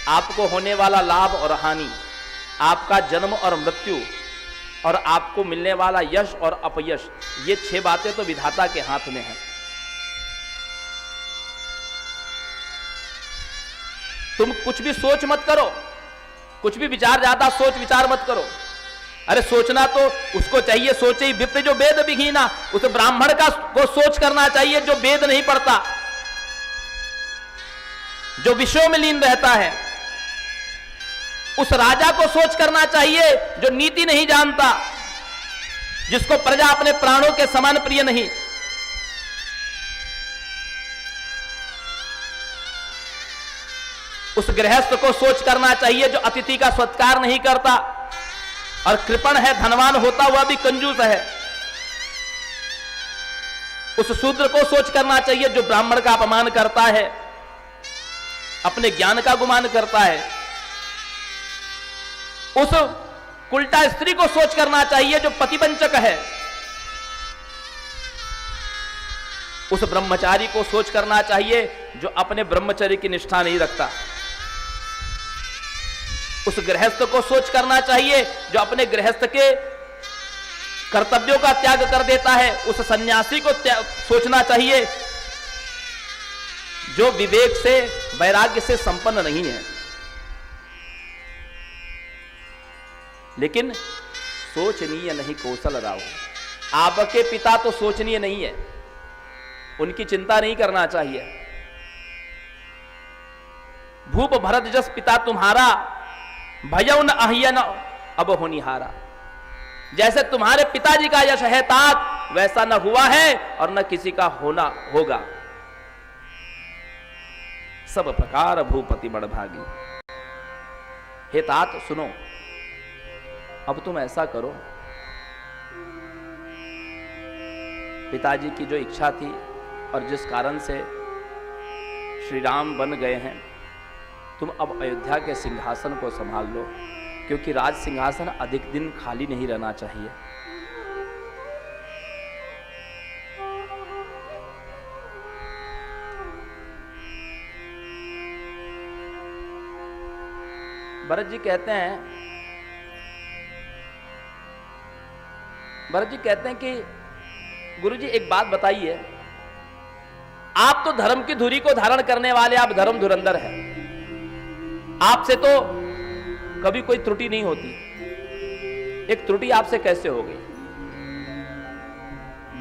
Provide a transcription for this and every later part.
आपको होने वाला लाभ और हानि, आपका जन्म और मृत्यु, और आपको मिलने वाला यश और अपयश, ये 6 बातें तो विधाता के हाथ में हैं। तुम कुछ भी सोच मत करो, कुछ भी विचार, ज्यादा सोच विचार मत करो। अरे सोचना तो उसको चाहिए, सोचे ही विप्र जो वेद विहीना, उस ब्राह्मण को सोच करना चाहिए जो वेद नहीं पढ़ता, जो विषयों में लीन रहता है। उस राजा को सोच करना चाहिए जो नीति नहीं जानता, जिसको प्रजा अपने प्राणों के समान प्रिय नहीं। उस गृहस्थ को सोच करना चाहिए जो अतिथि का सत्कार नहीं करता और कृपण है, धनवान होता हुआ भी कंजूस है। उस शूद्र को सोच करना चाहिए जो ब्राह्मण का अपमान करता है, अपने ज्ञान का गुमान करता है। उस उल्टा स्त्री को सोच करना चाहिए जो पतिवंचक है। उस ब्रह्मचारी को सोच करना चाहिए जो अपने ब्रह्मचर्य की निष्ठा नहीं रखता। उस गृहस्थ को सोच करना चाहिए जो अपने गृहस्थ के कर्तव्यों का त्याग कर देता है। उस सन्यासी को सोचना चाहिए जो विवेक से, वैराग्य से संपन्न नहीं है। लेकिन सोचनीय नहीं कौशल राव, आपके पिता तो सोचनीय नहीं है, उनकी चिंता नहीं करना चाहिए। भूप भरत जस पिता तुम्हारा, भयउ न अहियन अब होनिहारा। जैसे तुम्हारे पिताजी का यश है तात, वैसा न हुआ है और न किसी का होना होगा। सब प्रकार भूपति बड़भागी। हे तात सुनो, अब तुम ऐसा करो, पिताजी की जो इच्छा थी और जिस कारण से श्री राम बन गए हैं, तुम अब अयोध्या के सिंहासन को संभाल लो, क्योंकि राज सिंहासन अधिक दिन खाली नहीं रहना चाहिए। भरत जी कहते हैं कि गुरुजी एक बात बताइए, आप तो धर्म की धुरी को धारण करने वाले, आप धर्म धुरंधर हैं, आपसे तो कभी कोई त्रुटि नहीं होती। एक त्रुटि आपसे कैसे हो गई?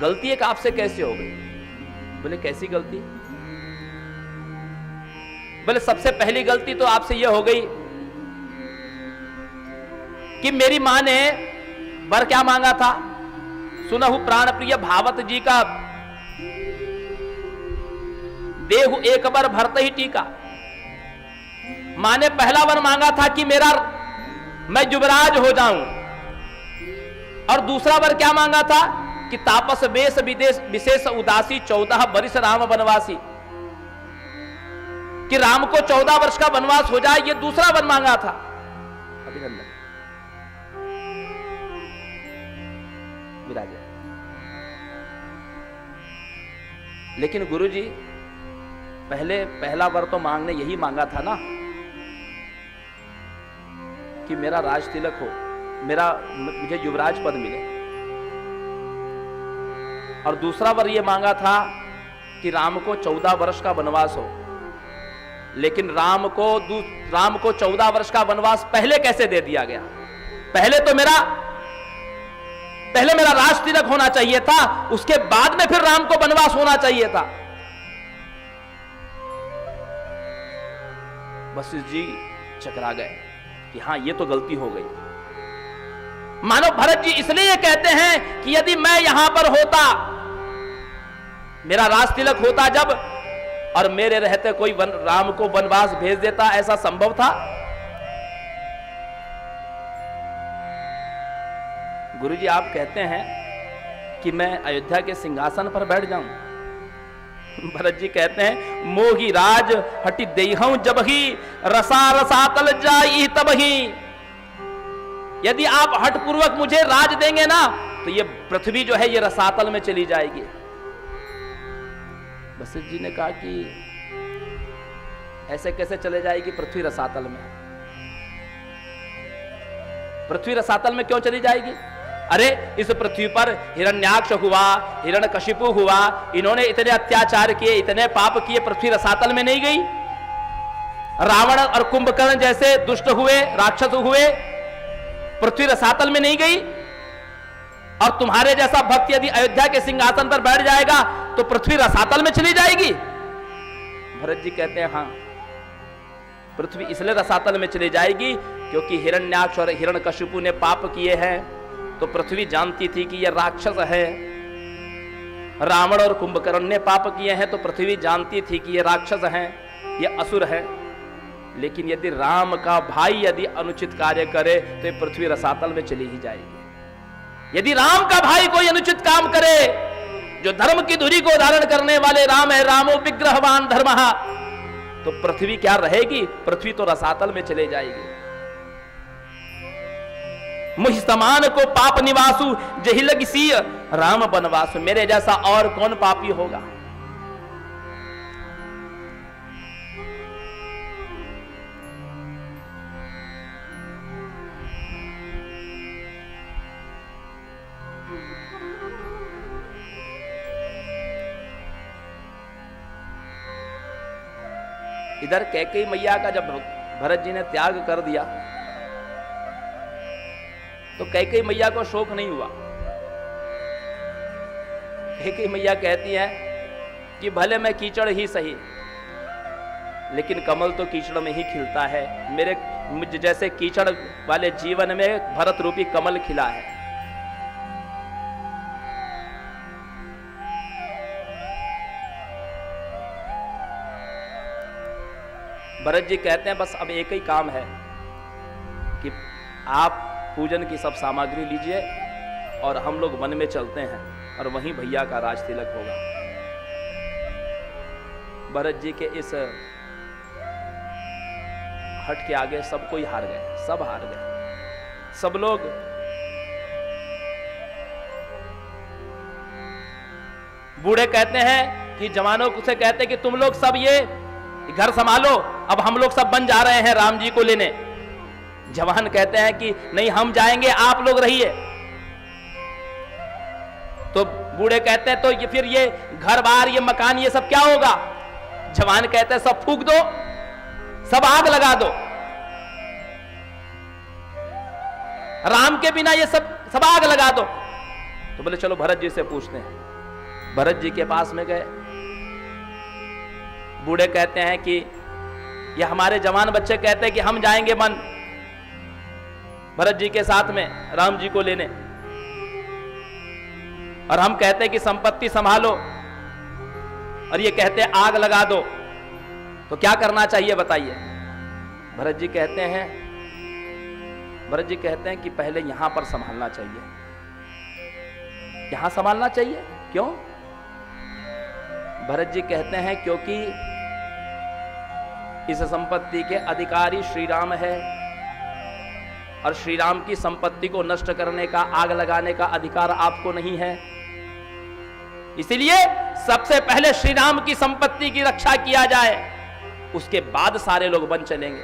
गलती एक आपसे कैसे हो गई? बोले कैसी गलती? बोले सबसे पहली गलती तो आपसे यह हो गई कि मेरी मां ने वर क्या मांगा था? सुनहु प्राण प्रिय भावत जी का देहु एक बार भरत ही टीका। मां ने पहला वर मांगा था कि मैं युवराज हो जाऊं, और दूसरा वर क्या मांगा था कि तापस वेश विदेश विशेष उदासी 14 वर्ष राम वनवासी, कि राम को 14 वर्ष का वनवास हो जाए, ये दूसरा वर मांगा था। अभिनंदन विराजे। लेकिन गुरुजी पहला वर तो मांगने यही मांगा था ना कि मेरा राज तिलक हो, मुझे युवराज पद मिले, और दूसरा वर यह मांगा था कि राम को 14 वर्ष का वनवास हो। लेकिन राम को 14 वर्ष का वनवास पहले कैसे दे दिया गया? पहले मेरा राज तिलक होना चाहिए था, उसके बाद में फिर राम को वनवास होना चाहिए था। वशिष्ठ जी चकरा गए कि हाँ, ये तो गलती हो गई। मानो भरत जी इसलिए कहते हैं कि यदि मैं यहां पर होता, मेरा राज तिलक होता जब, और मेरे रहते कोई राम को वनवास भेज देता, ऐसा संभव था? गुरुजी आप कहते हैं कि मैं अयोध्या के सिंहासन पर बैठ जाऊं। भरत जी कहते हैं मोही राज हटि देहऊं जबही, रसा रसातल जाई तबही। यदि आप हठपूर्वक मुझे राज देंगे ना, तो ये पृथ्वी जो है ये रसातल में चली जाएगी। वशिष्ठ जी ने कहा कि ऐसे कैसे चले जाएगी पृथ्वी रसातल में? पृथ्वी रसातल में क्यों चली जाएगी? अरे इस पृथ्वी पर हिरण्याक्ष हुआ, हिरण्यकशिपु हुआ, इन्होंने इतने अत्याचार किए, इतने पाप किए, पृथ्वी रसातल में नहीं गई? रावण और कुंभकर्ण जैसे दुष्ट हुए, राक्षस हुए, पृथ्वी रसातल में नहीं गई? और तुम्हारे जैसा भक्त यदि अयोध्या के सिंहासन पर बैठ जाएगा तो पृथ्वी रसातल में चली जाएगी? भरत जी कहते हैं हाँ, पृथ्वी इसलिए रसातल में चली जाएगी क्योंकि हिरण्याक्ष और हिरण्यकशिपु ने पाप किए हैं, तो पृथ्वी जानती थी कि यह राक्षस है। रावण और कुंभकर्ण ने पाप किए हैं तो पृथ्वी जानती थी कि यह राक्षस हैं, यह असुर है। लेकिन यदि राम का भाई यदि अनुचित कार्य करे तो यह पृथ्वी रसातल में चली ही जाएगी। यदि राम का भाई कोई अनुचित काम करे, जो धर्म की धुरी को धारण करने वाले राम है, रामो विग्रहवान धर्मः, तो पृथ्वी क्या रहेगी? पृथ्वी तो रसातल में चले जाएगी। मुझ समान को पाप निवासु जहि लग सिय राम बनवासु, मेरे जैसा और कौन पापी होगा? इधर कैकेयी मैया का जब भरत जी ने त्याग कर दिया तो कैकेयी मैया को शोक नहीं हुआ। कैकेयी मैया कहती है कि भले मैं कीचड़ ही सही, लेकिन कमल तो कीचड़ में ही खिलता है। मेरे मुझ जैसे कीचड़ वाले जीवन में भरत रूपी कमल खिला है। भरत जी कहते हैं बस अब एक ही काम है कि आप पूजन की सब सामग्री लीजिए और हम लोग वन में चलते हैं और वहीं भैया का राज तिलक होगा। भरत जी के इस हट के आगे सब कोई हार गए, सब हार गए। सब लोग बूढ़े कहते हैं कि जवानों से कहते हैं कि तुम लोग सब ये घर संभालो, अब हम लोग सब बन जा रहे हैं राम जी को लेने। जवान कहते हैं कि नहीं हम जाएंगे, आप लोग रहिए। तो बूढ़े कहते हैं तो ये फिर ये घर बार ये मकान ये सब क्या होगा? जवान कहते हैं सब फूंक दो, सब आग लगा दो, राम के बिना ये सब आग लगा दो। तो बोले चलो भरत जी से पूछते हैं। भरत जी के पास में गए। बूढ़े कहते हैं कि ये हमारे जवान बच्चे कहते हैं कि हम जाएंगे वन भरत जी के साथ में राम जी को लेने, और हम कहते हैं कि संपत्ति संभालो, और ये कहते हैं आग लगा दो। तो क्या करना चाहिए बताइए? भरत जी कहते हैं कि पहले यहां पर संभालना चाहिए, यहां संभालना चाहिए। क्यों? भरत जी कहते हैं क्योंकि इस संपत्ति के अधिकारी श्री राम है, और श्री राम की संपत्ति को नष्ट करने का, आग लगाने का अधिकार आपको नहीं है। इसलिए सबसे पहले श्री राम की संपत्ति की रक्षा किया जाए, उसके बाद सारे लोग बन चलेंगे।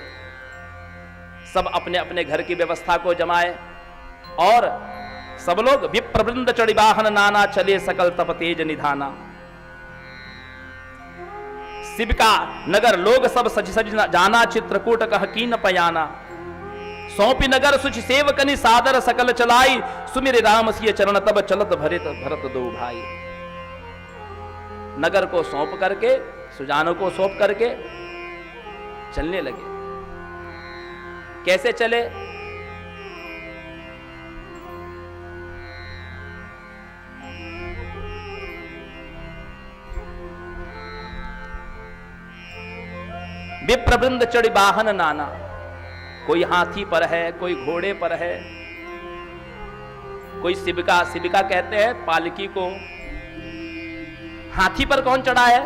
सब अपने अपने घर की व्यवस्था को जमाए और सब लोग विप्रवृंद चढ़ी वाहन नाना, चले सकल तप तेज निधाना। शिविका नगर लोग सब सज सज जाना, चित्रकूट कह कीन पयाना। सौंपी नगर सुच सेवकनि सादर सकल चलाई, सुमिर राम सिय चरण तब चलत भरत दो भाई। नगर को सौंप करके, सुजानों को सौंप करके चलने लगे। कैसे चले? विप्रवृंद चढ़ी वाहन नाना, कोई हाथी पर है, कोई घोड़े पर है, कोई शिविका, शिविका कहते हैं पालकी को। हाथी पर कौन चढ़ा है?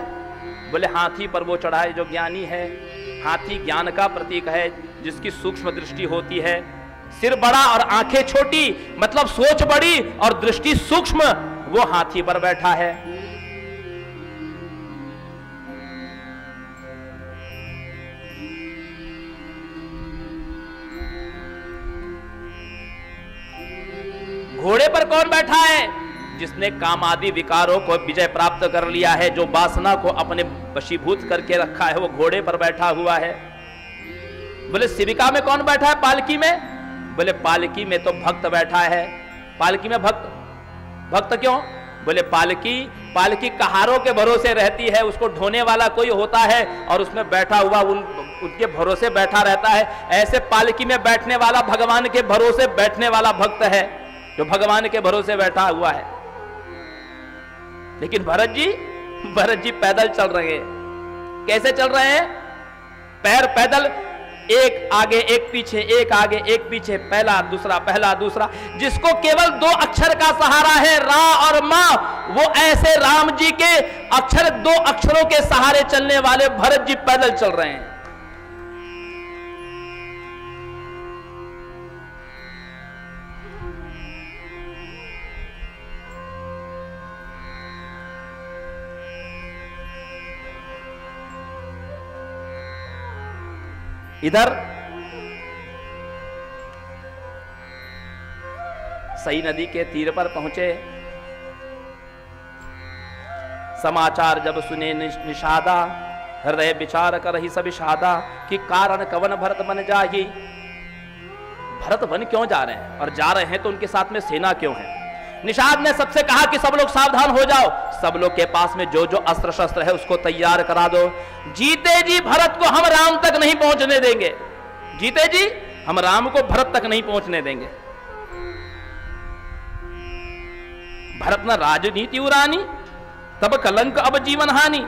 बोले हाथी पर वो चढ़ा है जो ज्ञानी है। हाथी ज्ञान का प्रतीक है, जिसकी सूक्ष्म दृष्टि होती है। सिर बड़ा और आंखें छोटी, मतलब सोच बड़ी और दृष्टि सूक्ष्म, वो हाथी पर बैठा है। घोड़े पर कौन बैठा है? जिसने काम आदि विकारों को विजय प्राप्त कर लिया है, जो वासना को अपने वशीभूत करके रखा है, वो घोड़े पर बैठा हुआ है। बोले शिविका में कौन बैठा है? पालकी में। बोले पालकी में तो भक्त बैठा है। पालकी में भक्त क्यों? बोले पालकी कहारों के भरोसे रहती है, उसको ढोने वाला कोई होता है और उसमें बैठा हुआ उनके भरोसे बैठा रहता है। ऐसे पालकी में बैठने वाला भगवान के भरोसे बैठने वाला भक्त है, जो भगवान के भरोसे बैठा हुआ है। लेकिन भरत जी पैदल चल रहे हैं। कैसे चल रहे हैं? पैर पैदल, एक आगे एक पीछे, एक आगे एक पीछे, पहला दूसरा। जिसको केवल 2 अक्षर का सहारा है, रा और मां, वो ऐसे राम जी के 2 अक्षरों के सहारे चलने वाले भरत जी पैदल चल रहे हैं। इधर सई नदी के तीर पर पहुंचे। समाचार जब सुने निषादा, हृदय विचार कर ही सब विषादा, कि कारण कवन भरत बन जाही। भरत वन क्यों जा रहे हैं? और जा रहे हैं तो उनके साथ में सेना क्यों है? निषाद ने सबसे कहा कि सब लोग सावधान हो जाओ, सब लोग के पास में जो जो अस्त्र शस्त्र है उसको तैयार करा दो। जीते जी भरत को हम राम तक नहीं पहुंचने देंगे। जीते जी हम राम को भरत तक नहीं पहुंचने देंगे। भरत न राजनीति उरानी, तब कलंक अब जीवन हानि।